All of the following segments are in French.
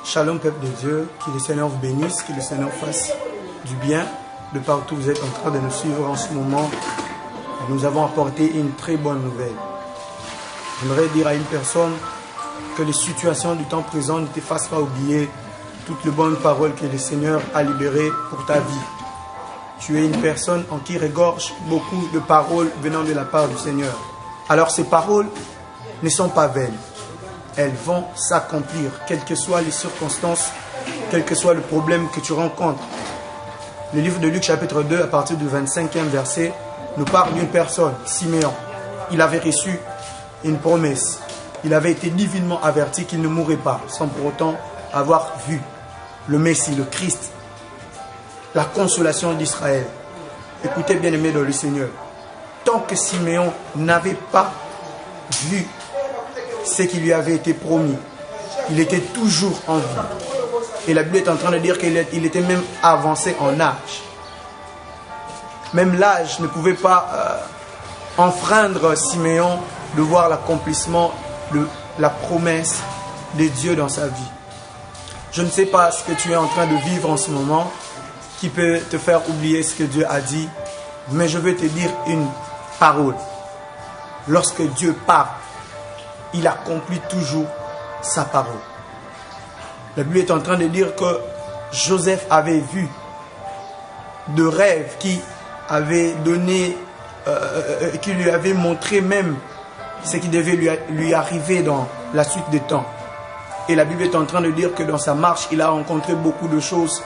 Shalom peuple de Dieu, que le Seigneur vous bénisse, que le Seigneur fasse du bien de partout où vous êtes en train de nous suivre en ce moment. Nous avons apporté une très bonne nouvelle. J'aimerais dire à une personne que les situations du temps présent ne te fassent pas oublier toutes les bonnes paroles que le Seigneur a libérées pour ta vie. Tu es une personne en qui regorge beaucoup de paroles venant de la part du Seigneur. Alors ces paroles ne sont pas vaines. Elles vont s'accomplir, quelles que soient les circonstances, quel que soit le problème que tu rencontres. Le livre de Luc chapitre 2, à partir du 25e verset, nous parle d'une personne, Siméon. Il avait reçu une promesse. Il avait été divinement averti qu'il ne mourrait pas, sans pour autant avoir vu le Messie, le Christ, la consolation d'Israël. Écoutez, bien-aimés dans le Seigneur, tant que Siméon n'avait pas vu ce qui lui avait été promis, il était toujours en vie. Et la Bible est en train de dire qu'il était même avancé en âge. Même l'âge ne pouvait pas enfreindre Siméon de voir l'accomplissement de la promesse de Dieu dans sa vie. Je ne sais pas ce que tu es en train de vivre en ce moment qui peut te faire oublier ce que Dieu a dit, mais je veux te dire une parole. Lorsque Dieu parle, il accomplit toujours sa parole. La Bible est en train de dire que Joseph avait vu de rêves qui avaient donné, qui lui avaient montré même ce qui devait lui arriver dans la suite des temps. Et la Bible est en train de dire que dans sa marche, il a rencontré beaucoup de choses.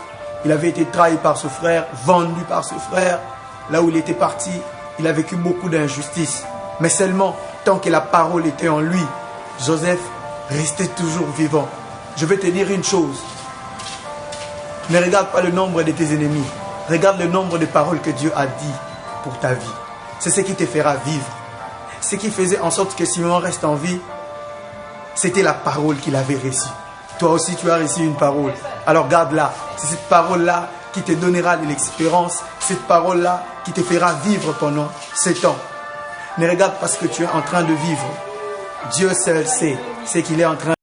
Il avait été trahi par ce frère, vendu par ce frère. Là où il était parti, il a vécu beaucoup d'injustices. Mais seulement, tant que la parole était en lui, Joseph restait toujours vivant. Je vais te dire une chose. Ne regarde pas le nombre de tes ennemis. Regarde le nombre de paroles que Dieu a dit pour ta vie. C'est ce qui te fera vivre. Ce qui faisait en sorte que Siméon reste en vie, c'était la parole qu'il avait reçue. Toi aussi, tu as reçu une parole. Alors garde-la. C'est cette parole-là qui te donnera de l'expérience. Cette parole-là qui te fera vivre pendant ce temps. Ne regarde pas ce que tu es en train de vivre. Dieu seul sait ce qu'il est en train de